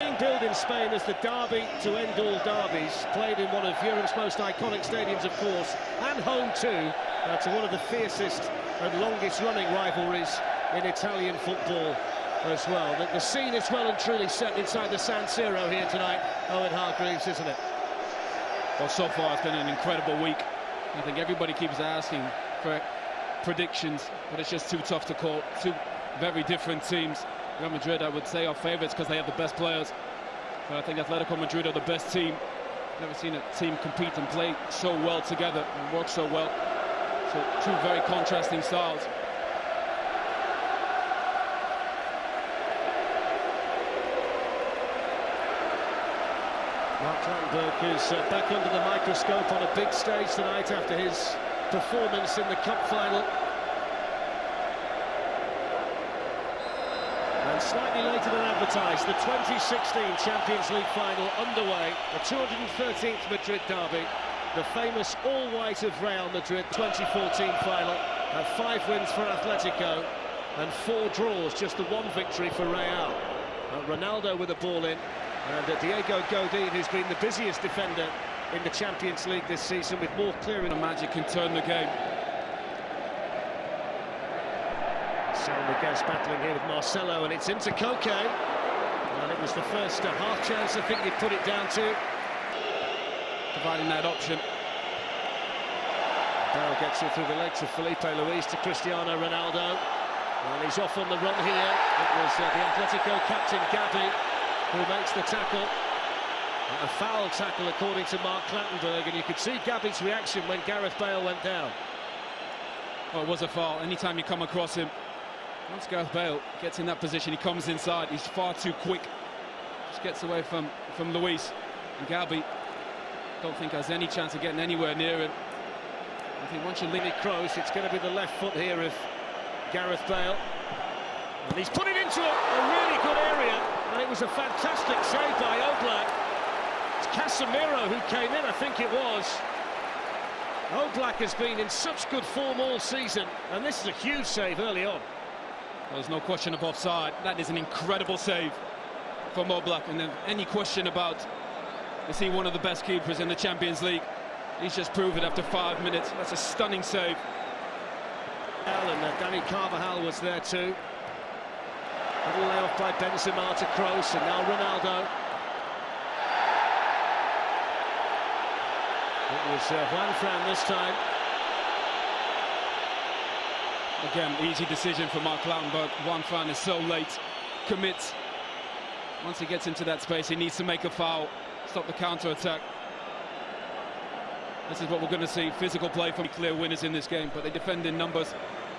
Being billed in Spain as the derby to end all derbies, played in one of Europe's most iconic stadiums, of course, and home too to one of the fiercest and longest-running rivalries in Italian football as well. The scene is well and truly set inside the San Siro here tonight, Owen Hargreaves, isn't it? Well, so far it's been an incredible week. I think everybody keeps asking for predictions, but it's just too tough to call. Two very different teams. Real Madrid, I would say, are favourites because they have the best players. But I think Atlético Madrid are the best team. Never seen a team compete and play so well together and work so well. So two very contrasting styles. Mark Clattenburg is back under the microscope on a big stage tonight after his performance in the cup final. And slightly later than advertised, the 2016 Champions League final underway, the 213th Madrid derby, the famous all-white of Real Madrid 2014 final, 5 wins for Atlético and 4 draws, just the 1 victory for Real. Ronaldo with a ball in, and Diego Godin, who's been the busiest defender in the Champions League this season, with more clearing. The magic can turn the game. Salmiguez battling here with Marcelo, and it's into Koke. And it was the first half chance I think you'd put it down to. Providing that option. Bale gets it through the legs of Felipe Luis to Cristiano Ronaldo. And he's off on the run here. It was the Atlético captain Gabi who makes the tackle. A foul tackle according to Mark Clattenburg, and you could see Gabi's reaction when Gareth Bale went down. Oh, it was a foul. Anytime you come across him, once Gareth Bale gets in that position, he comes inside. He's far too quick. Just gets away from Luis. And Gabi, don't think has any chance of getting anywhere near him. I think once you leave it close, it's going to be the left foot here of Gareth Bale. And he's put it into a really good area, and it was a fantastic save by Oblak. It's Casemiro who came in, I think it was. Oblak has been in such good form all season, and this is a huge save early on. There's no question of offside. That is an incredible save from Oblak, and then any question about is he one of the best keepers in the Champions League? He's just proved it after 5 minutes. That's a stunning save. And Dani Carvajal was there too. Little layoff by Benzema to Kroos, and now Ronaldo. It was Juan Fran this time. Again, easy decision for Mark Clattenburg. Juan Fran is so late, commits. Once he gets into that space, he needs to make a foul, stop the counter-attack. This is what we're going to see, physical play from clear winners in this game, but they defend in numbers.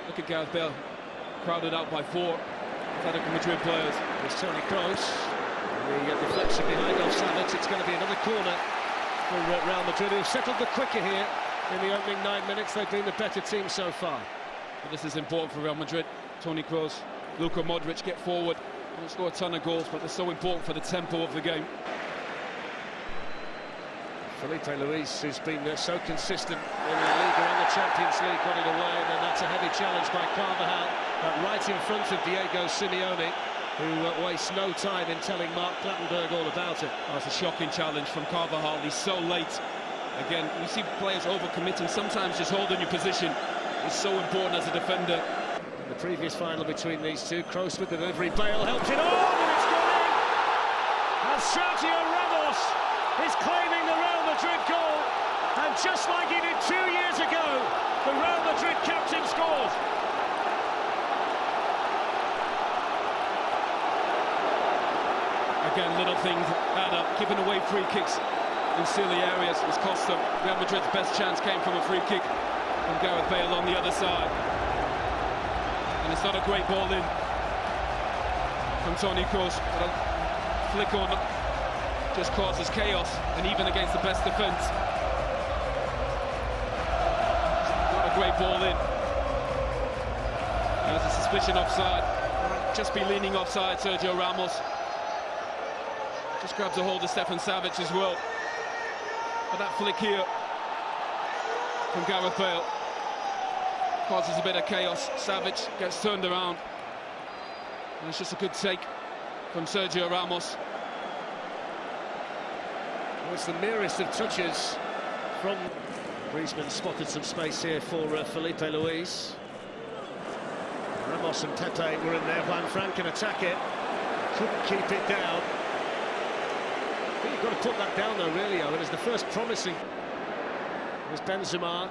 Look at Gareth Bale, crowded out by 4 Atlético Madrid players. There's Toni Kroos. The deflection behind off Savic. It's going to be another corner for Real Madrid, who have settled the quicker here in the opening 9 minutes. They've been the better team so far. But this is important for Real Madrid. Toni Kroos, Luka Modric get forward. They don't score a ton of goals, but they're so important for the tempo of the game. Felipe Luis, who's been so consistent in the Liga and the Champions League, got it away, and then that's a heavy challenge by Carvajal, right in front of Diego Simeone, who wastes no time in telling Mark Clattenburg all about it. Oh, it's a shocking challenge from Carvajal. He's so late. Again, you see players overcommitting, sometimes just holding your position is so important as a defender. In the previous final between these two, Kroos with the delivery, Bale helped it on, and it's gone in! And Sergio Ramos is claiming the Real Madrid goal, and just like he did 2 years ago, the Real Madrid captain scores. Again, little things add up. Giving away free kicks in silly areas has cost them. Real Madrid's best chance came from a free kick from Gareth Bale on the other side. And it's not a great ball in from Toni Kroos, but a flick on just causes chaos, and even against the best defence. Not a great ball in. There's a suspicion offside. Just be leaning offside, Sergio Ramos. Just grabs a hold of Stefan Savic as well. But that flick here from Gareth Bale causes a bit of chaos. Savic gets turned around. And it's just a good take from Sergio Ramos. It's the merest of touches from Griezmann. Spotted some space here for Felipe Luis. Ramos and Pepe were in there. Juan Fran can attack it. Couldn't keep it down. I think you've got to put that down though, really, Owen. It's the first promising. There's Benzema.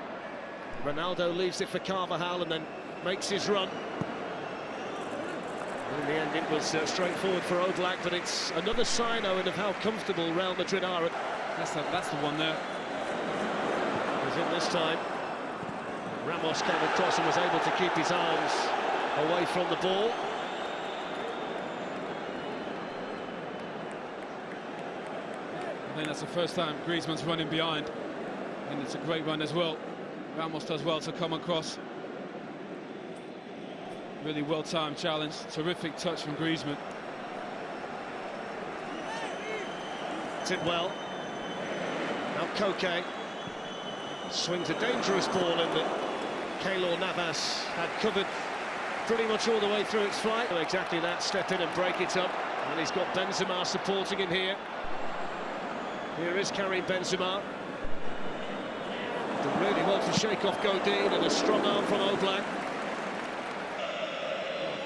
Ronaldo leaves it for Carvajal and then makes his run. In the end, it was straightforward for Oblak, but it's another sign, Owen, of how comfortable Real Madrid are. That's the one there. Was in this time. Ramos came across and was able to keep his arms away from the ball. I think that's the first time Griezmann's running behind, and it's a great run as well. Ramos does well to come across. Really well-timed challenge. Terrific touch from Griezmann. Did well. Now Koke swings a dangerous ball in that Keylor Navas had covered pretty much all the way through its flight. Exactly that, step in and break it up. And he's got Benzema supporting him here. Here is Karim Benzema. Did really well to shake off Godin, and a strong arm from Oblak.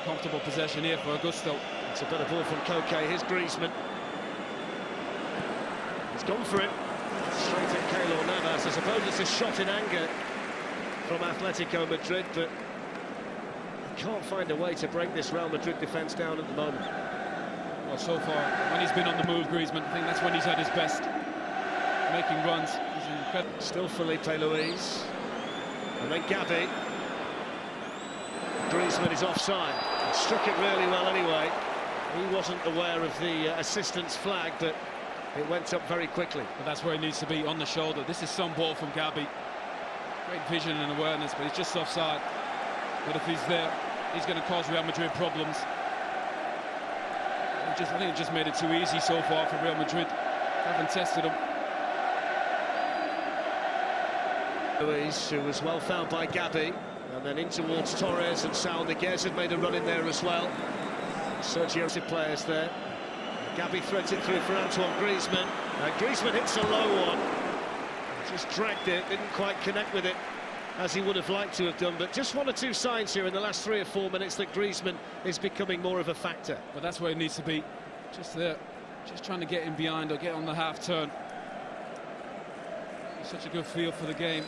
Comfortable possession here for Augusto. It's a better ball from Koke. Here's Griezmann. He's gone for it. Straight at Keylor Navas. I suppose it's a shot in anger from Atletico Madrid, but he can't find a way to break this Real Madrid defence down at the moment. Well, so far, when he's been on the move, Griezmann, I think that's when he's at his best. Making runs. He's incredible. Still Felipe Luis. And then Gavi. Griezmann is offside. He struck it really well anyway. He wasn't aware of the assistant's flag, but it went up very quickly. But that's where he needs to be, on the shoulder. This is some ball from Gavi. Great vision and awareness, but he's just offside. But if he's there, he's going to cause Real Madrid problems. I think it just made it too easy so far for Real Madrid. Haven't tested him. Luis, who was well fouled by Gavi, and then in towards Torres, and Saul Niguez had made a run in there as well. Sergio players there. Gavi threads it through for Antoine Griezmann. Griezmann hits a low one. Just dragged it, didn't quite connect with it as he would have liked to have done, but just one or two signs here in the last 3 or 4 minutes that Griezmann is becoming more of a factor. But that's where he needs to be, just there, just trying to get in behind or get on the half turn. Such a good feel for the game,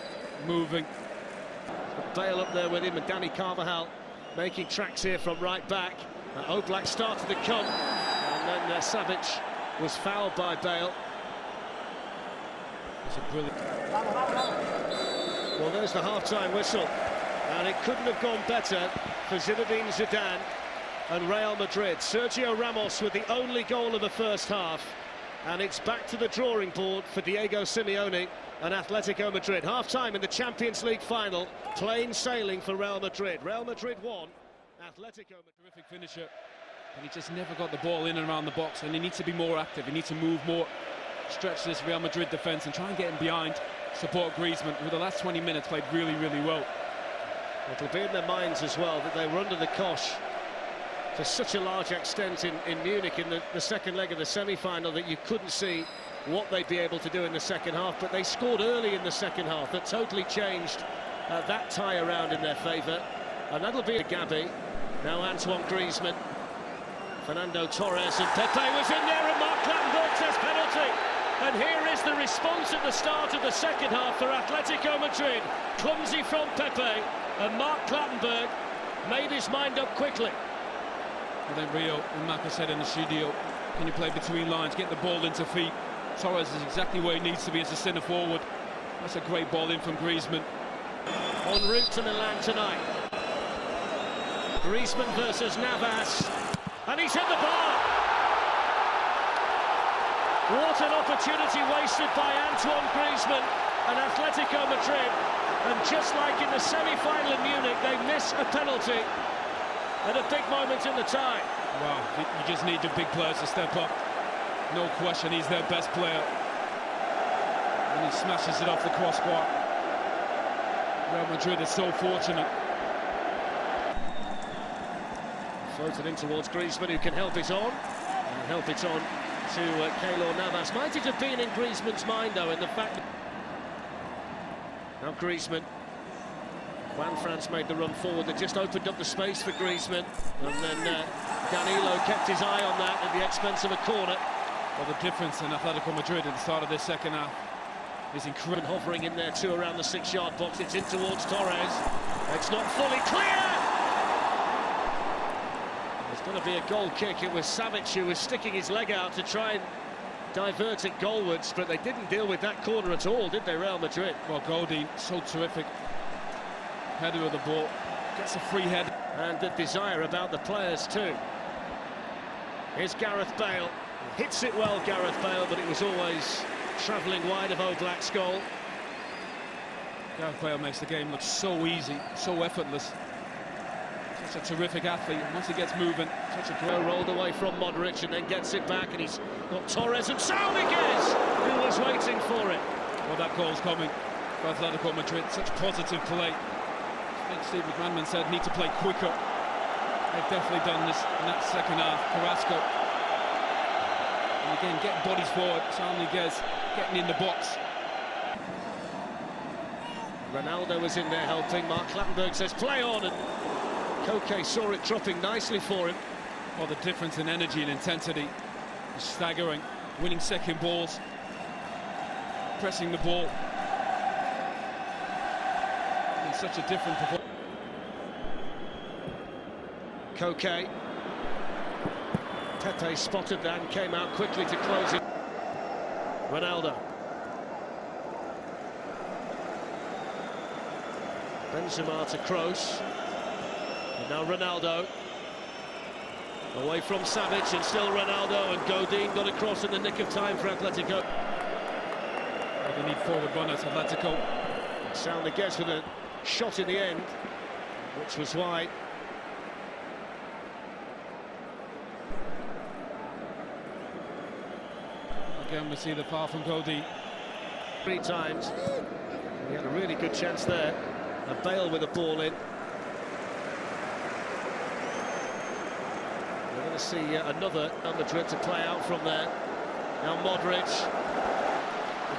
moving. Bale up there with him, and Dani Carvajal making tracks here from right back. Oblak started to come, and then Savic was fouled by Bale. It's a brilliant. Well, there's the half-time whistle, and it couldn't have gone better for Zinedine Zidane and Real Madrid. Sergio Ramos with the only goal of the first half, and it's back to the drawing board for Diego Simeone and Atletico Madrid. Half-time in the Champions League final, plain sailing for Real Madrid. Real Madrid won, Atletico Madrid. Terrific finisher, and he just never got the ball in and around the box, and he needs to be more active, he needs to move more, stretch this Real Madrid defence and try and get him behind, support Griezmann, who the last 20 minutes played really, really well. It'll be in their minds as well that they were under the cosh to such a large extent in Munich in the second leg of the semi-final that you couldn't see what they'd be able to do in the second half, but they scored early in the second half. That totally changed that tie around in their favour, and that'll be a Gavi. Now Antoine Griezmann, Fernando Torres, and Pepe was in there, and Marc Clattenburg says penalty. And here is the response at the start of the second half for Atletico Madrid. Clumsy from Pepe, and Marc Clattenburg made his mind up quickly. And then Rio and Marco said in the studio, can you play between lines, get the ball into feet? Torres is exactly where he needs to be as a centre forward. That's a great ball in from Griezmann. En route to Milan tonight. Griezmann versus Navas, and he's hit the bar. What an opportunity wasted by Antoine Griezmann and Atletico Madrid. And just like in the semi-final in Munich, they miss a penalty at a big moment in the tie. Wow, you just need the big players to step up. No question, he's their best player. And he smashes it off the crossbar. Real Madrid is so fortunate. Floated in towards Griezmann, who can help it on. And help it on to Keylor Navas. Might it have been in Griezmann's mind, though, in the fact that... Now Griezmann. Juan France made the run forward. They just opened up the space for Griezmann. And then Danilo kept his eye on that at the expense of a corner. Well, the difference in Atlético Madrid at the start of this second half is incredible. Hovering in there too around the 6-yard box. It's in towards Torres. It's not fully clear. There's going to be a goal kick. It was Savic who was sticking his leg out to try and divert it goalwards, but they didn't deal with that corner at all, did they, Real Madrid? Well, Goldie, so terrific. Header of the ball, gets a free head. And the desire about the players too. Here's Gareth Bale. Hits it well, Gareth Bale, but it was always travelling wide of Oblak's goal. Gareth Bale makes the game look so easy, so effortless. Such a terrific athlete. Once he gets moving, such a great rolled away from Modric and then gets it back, and he's got Torres and Saúl who was waiting for it. Well, that goal's coming for Atlético Madrid. Such positive play. I think Steve McManaman said need to play quicker. They've definitely done this in that second half. Carrasco. And again, getting bodies forward. Saúl getting in the box. Ronaldo was in there helping. Mark Clattenburg says play on, and Koke saw it dropping nicely for him. Well, the difference in energy and intensity is staggering. Winning second balls, pressing the ball. It's such a different performance. Koke. Pepe spotted that and came out quickly to close it. Ronaldo. Benzema to Kroos. And now Ronaldo. Away from Savic, and still Ronaldo, and Godin got across in the nick of time for Atletico. Well, they need forward runners, Atletico. Sound against with a shot in the end, which was wide. Again, we see the foul from Godin. 3 times. He had a really good chance there. A Bale with a ball in. We're going to see another Real Madrid to play out from there. Now Modric.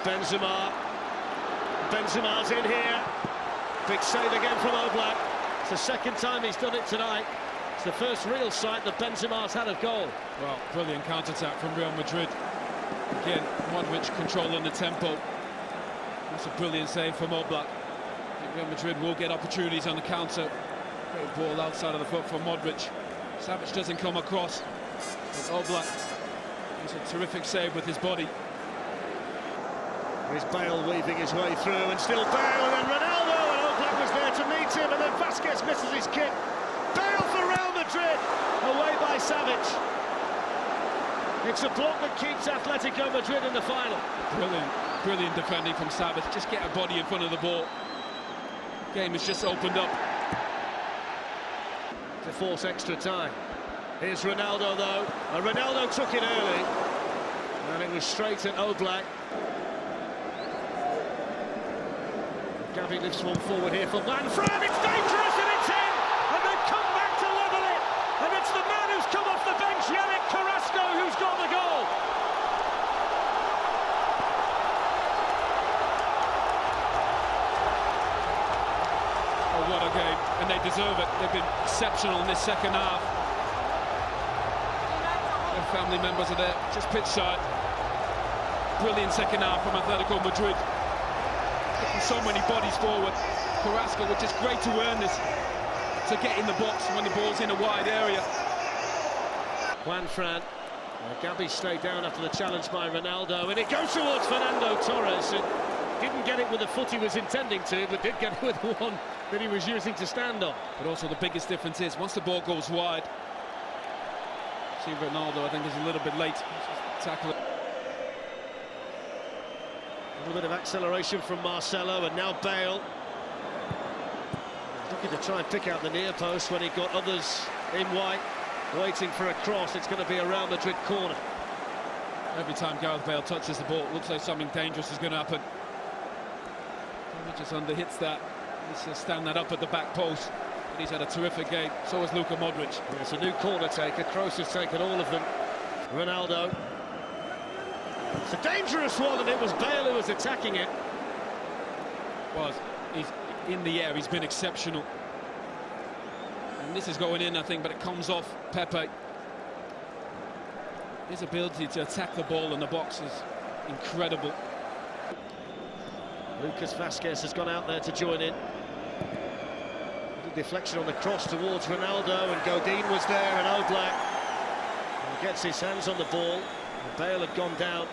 Benzema. Benzema's in here. Big save again from Oblak. It's the second time he's done it tonight. It's the first real sight that Benzema's had of goal. Well, brilliant counter-attack from Real Madrid. Again, Modric controlling the tempo. That's a brilliant save from Oblak. Real Madrid will get opportunities on the counter. Great ball outside of the foot from Modric. Savic doesn't come across. But Oblak is a terrific save with his body. There's Bale weaving his way through, and still Bale, and then Ronaldo, and Oblak was there to meet him, and then Vasquez misses his kick. Bale for Real Madrid, away by Savic. It's a block that keeps Atletico Madrid in the final. Brilliant defending from Savic. Just get a body in front of the ball. Game has just opened up. To force extra time. Here's Ronaldo, though. Ronaldo took it early, and it was straight at Oblak. Gavi lifts one forward here for Manfred. It's dangerous, and it's in, and they've come back to level it, and it's the man who's come off the bench, Yannick Carrasco, who's got the goal. Oh, what a game, and they deserve it. They've been exceptional in this second half. Their family members are there, just pitch side. Brilliant second half from Atlético Madrid. Getting so many bodies forward. Carrasco, which is great to earn this, to get in the box when the ball's in a wide area. Juan Fran. Gabi stayed down after the challenge by Ronaldo, and it goes towards Fernando Torres. And didn't get it with the foot he was intending to, but did get it with the one that he was using to stand on. But also the biggest difference is once the ball goes wide, see Ronaldo, I think, is a little bit late. Tackle it. A little bit of acceleration from Marcelo, and now Bale. Looking to try and pick out the near post when he got others in white, waiting for a cross. It's going to be a Real Madrid corner. Every time Gareth Bale touches the ball, it looks like something dangerous is going to happen. He just underhits that. He's stand that up at the back post. But he's had a terrific game. So has Luka Modric. It's a new corner taker. Kroos has taken all of them. Ronaldo. It's a dangerous one, and it was Bale who was attacking it. Well, he's in the air, he's been exceptional. And this is going in, I think, but it comes off Pepe. His ability to attack the ball in the box is incredible. Lucas Vazquez has gone out there to join in. Deflection on the cross towards Ronaldo, and Godin was there, and Oblak gets his hands on the ball. And Bale had gone down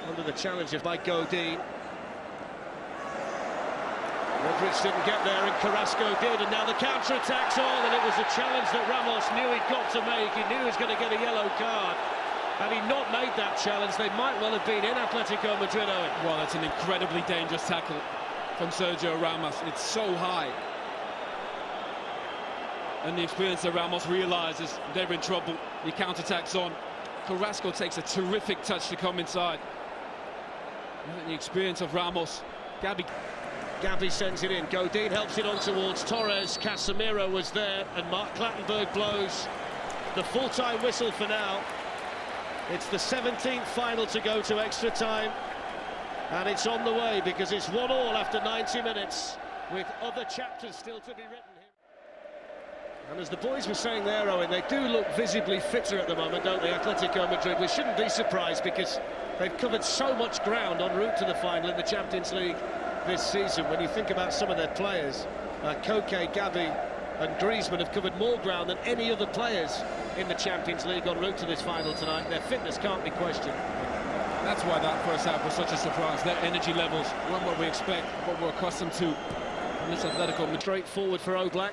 under the challenge by Godin. Madrid didn't get there, and Carrasco did, and now the counter-attack's on, and it was a challenge that Ramos knew he'd got to make. He knew he was going to get a yellow card. Had he not made that challenge, they might well have been in Atlético Madrid, Owen. Well, that's an incredibly dangerous tackle from Sergio Ramos. It's so high. And the experience that Ramos realises they're in trouble. The counter-attack's on. Carrasco takes a terrific touch to come inside. And the experience of Ramos. Gabi sends it in. Godin helps it on towards Torres. Casemiro was there, and Mark Clattenburg blows the full-time whistle for now. It's the 17th final to go to extra time, and it's on the way because it's 1-1 after 90 minutes, with other chapters still to be written here. And as the boys were saying there, Owen, they do look visibly fitter at the moment, don't they, Atlético Madrid? We shouldn't be surprised because they've covered so much ground en route to the final in the Champions League this season. When you think about some of their players, Koke, Gabi and Griezmann have covered more ground than any other players in the Champions League en route to this final tonight. Their fitness can't be questioned. That's why that first half was such a surprise. Their energy levels weren't what we expect, what we're accustomed to in this Atlético Madrid. Straight forward for Oblak.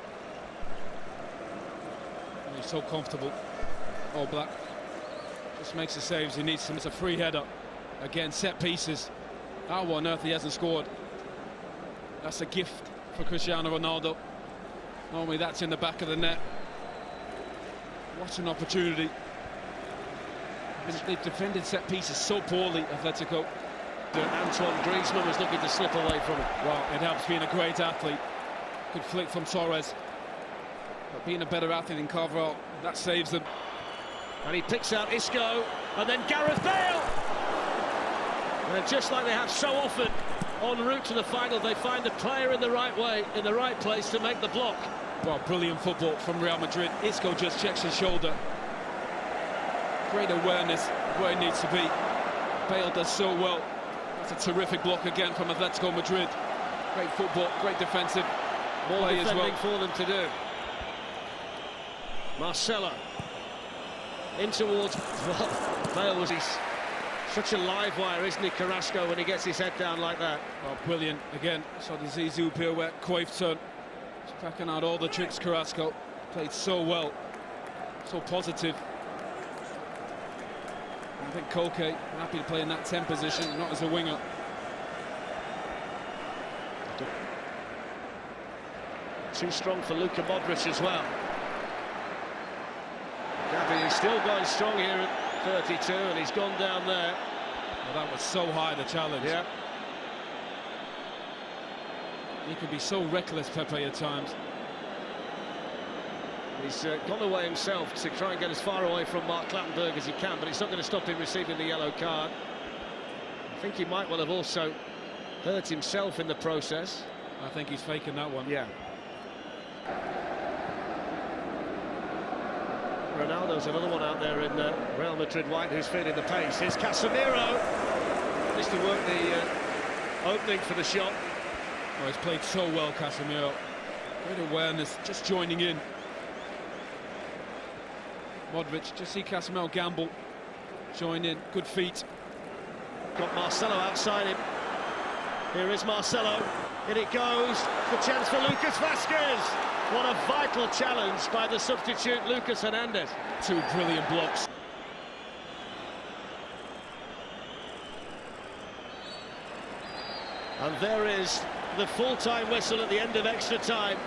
He's so comfortable. Oblak just makes the saves he needs. It's a free header. Again, set pieces. How on earth he hasn't scored? That's a gift for Cristiano Ronaldo. Normally that's in the back of the net. What an opportunity. They've defended set pieces so poorly, Atlético. Antoine Griezmann was looking to slip away from it. Well, it helps being a great athlete. Good flick from Torres. But being a better athlete than Carvalho, that saves them. And he picks out Isco, and then Gareth Bale! And just like they have so often en route to the final, they find a player in the right way, in the right place to make the block. Well, brilliant football from Real Madrid. Isco just checks his shoulder. Great awareness where he needs to be. Bale does so well. That's a terrific block again from Atlético Madrid. Great football, great defensive play as well. For them to do. Marcelo in towards Bale. Was he's such a live wire, isn't he, Carrasco, when he gets his head down like that? Oh, brilliant again. So the Zizou pirouette, Cruyff turn. He's packing out all the tricks. Carrasco played so well, so positive. I think Koke happy to play in that 10 position, not as a winger. Too strong for Luka Modric as well. Gabi is still going strong here at 32, and he's gone down there. Well, that was so high, the challenge. Yeah. He could be so reckless, Pepe, at times. He's gone away himself to try and get as far away from Mark Clattenburg as he can, but it's not going to stop him receiving the yellow card. I think he might well have also hurt himself in the process. I think he's faking that one. Yeah. Ronaldo's another one out there in Real Madrid white who's feeling the pace. Here's Casemiro. Just to work the opening for the shot. Oh, he's played so well, Casemiro. Great awareness, just joining in. Modric, just see Casemiro gamble. Join in, good feet. Got Marcelo outside him. Here is Marcelo. In it goes. The chance for Lucas Vazquez. What a vital challenge by the substitute Lucas Hernandez. Two brilliant blocks. And there is the full-time whistle at the end of extra time.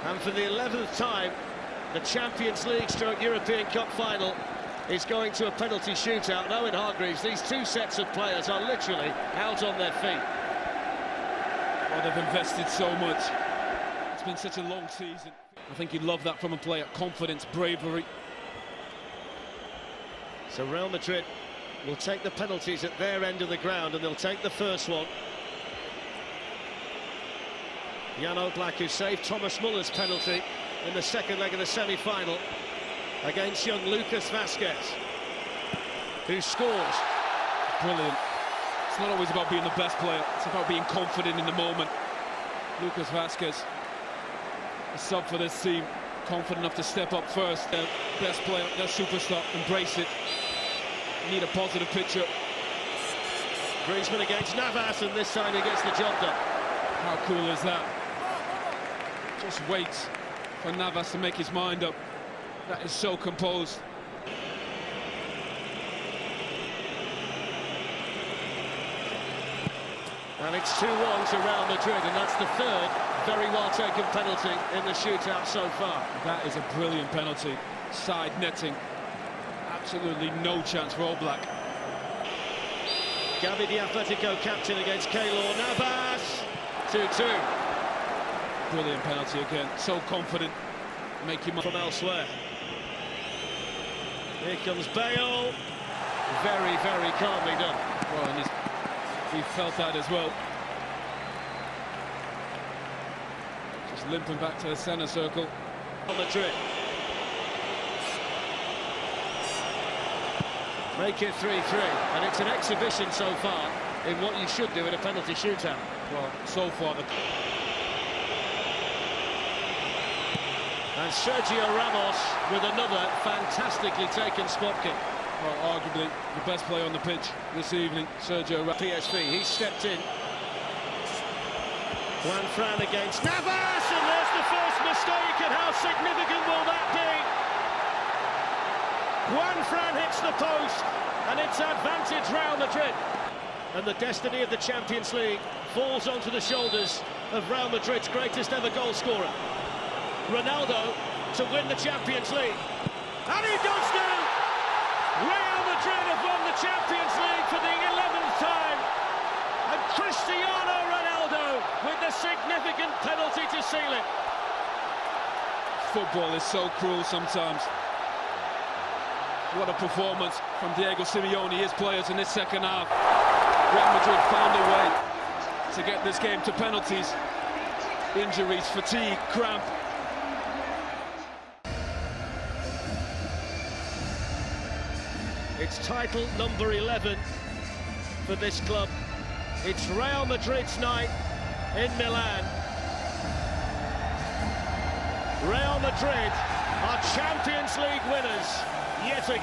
And for the 11th time, the Champions League / European Cup final is going to a penalty shootout. Now in Hargreaves, these two sets of players are literally out on their feet. Oh, they've invested so much. It's been such a long season. I think you'd love that from a player. Confidence, bravery. So Real Madrid will take the penalties at their end of the ground, and they'll take the first one. Jan Oblak, who saved Thomas Muller's penalty in the second leg of the semi-final against young Lucas Vazquez, who scores. Brilliant. It's not always about being the best player, it's about being confident in the moment. Lucas Vazquez, a sub for this team, confident enough to step up first. Their best player, their superstar, embrace it. Need a positive picture. Griezmann against Navas, and this time he gets the job done. How cool is that? Just waits for Navas to make his mind up. That is so composed. And it's 2-1 to Real Madrid, and that's the third very well-taken penalty in the shootout so far. That is a brilliant penalty. Side netting. Absolutely no chance for Oblak. Gavi, the Atlético captain, against Keylor Navas. 2-2. Brilliant penalty again. So confident. Make him from elsewhere. Here comes Bale. Very, very calmly done. Well, and he felt that as well. Just limping back to the centre circle. Madrid. Make it 3-3, and it's an exhibition so far in what you should do in a penalty shootout. Well, so far And Sergio Ramos with another fantastically taken spot kick. Well, arguably the best player on the pitch this evening, Sergio Ramos. PSV, he stepped in. Juan Fran against Navas, and there's the first mistake, and how significant will that be? Juan Fran hits the post, and it's advantage Real Madrid. And the destiny of the Champions League falls onto the shoulders of Real Madrid's greatest ever goal scorer, Ronaldo, to win the Champions League. And he does do! Real Madrid have won the Champions League for the 11th time. And Cristiano Ronaldo with the significant penalty to seal it. Football is so cruel sometimes. What a performance from Diego Simeone, his players in this second half. Real Madrid found a way to get this game to penalties. Injuries, fatigue, cramp. It's title number 11 for this club. It's Real Madrid's night in Milan. Real Madrid are Champions League winners yet again.